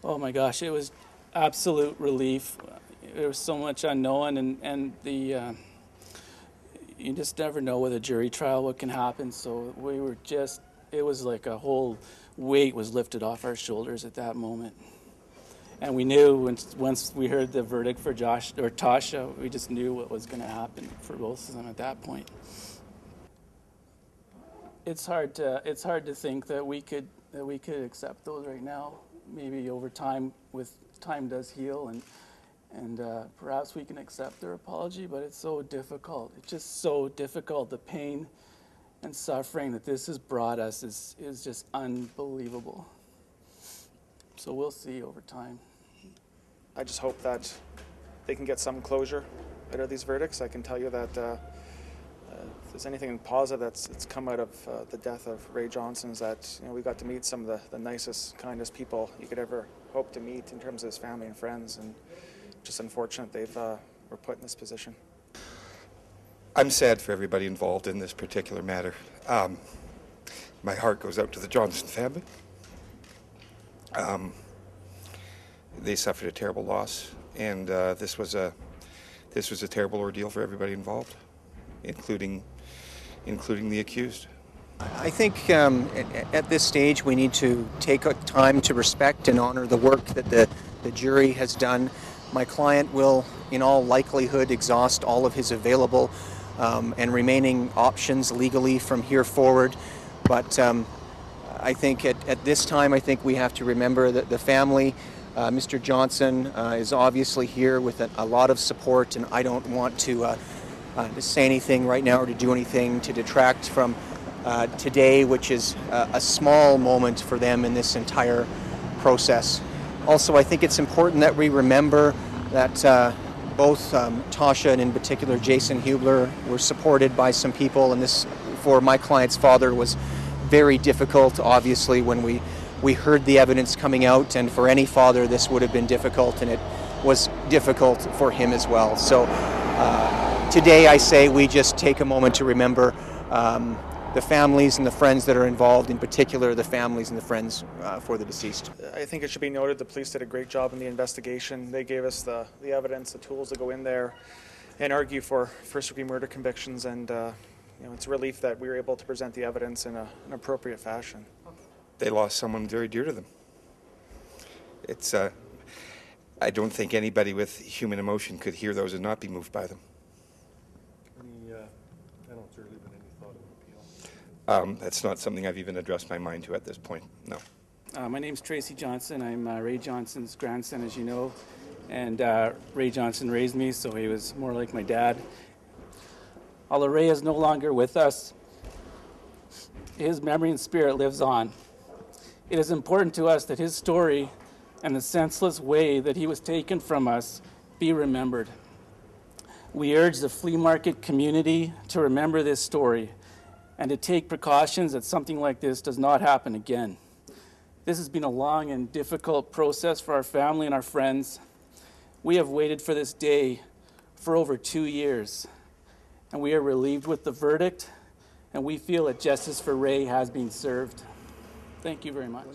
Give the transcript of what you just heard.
Oh my gosh, it was absolute relief. There was so much unknown, and the you just never know with a jury trial what can happen. So we were just, it was like a whole weight was lifted off our shoulders at that moment. And we knew once we heard the verdict for Tosha, we just knew what was going to happen for both of them at that point. It's hard to think that we could accept those right now. Maybe over time, with time does heal, and perhaps we can accept their apology. But it's so difficult. It's just so difficult. The pain and suffering that this has brought us is just unbelievable. So we'll see over time. I just hope that they can get some closure out of these verdicts. I can tell you that if there's anything positive that's come out of the death of Ray Johnson, is that we got to meet some of the nicest, kindest people you could ever hope to meet in terms of his family and friends, and just unfortunate they've were put in this position. I'm sad for everybody involved in this particular matter. My heart goes out to the Johnson family. They suffered a terrible loss, and this was a terrible ordeal for everybody involved, including the accused. I think at this stage we need to take time to respect and honor the work that the jury has done. My client will, in all likelihood, exhaust all of his available and remaining options legally from here forward. But I think at this time, I think we have to remember that the family, Mr. Johnson, is obviously here with a lot of support, and I don't want to say anything right now or to do anything to detract from today, which is a small moment for them in this entire process. Also, I think it's important that we remember that both Tosha and in particular Jason Hubler were supported by some people, and this for my client's father was very difficult, obviously, when we heard the evidence coming out, and for any father this would have been difficult, and it was difficult for him as well. So today I say we just take a moment to remember the families and the friends that are involved, in particular the families and the friends for the deceased. I think it should be noted the police did a great job in the investigation. They gave us the evidence, the tools to go in there and argue for first-degree murder convictions, and it's a relief that we were able to present the evidence in an appropriate fashion. They lost someone very dear to them. It's I don't think anybody with human emotion could hear those and not be moved by them. I don't really been any thought of appeal. That's not something I've even addressed my mind to at this point, no. My name's Tracy Johnson. I'm Ray Johnson's grandson, as you know, and Ray Johnson raised me, so he was more like my dad. Although Ray is no longer with us, his memory and spirit lives on. It is important to us that his story and the senseless way that he was taken from us be remembered. We urge the flea market community to remember this story and to take precautions that something like this does not happen again. This has been a long and difficult process for our family and our friends. We have waited for this day for over 2 years, and we are relieved with the verdict, and we feel that justice for Ray has been served. Thank you very much.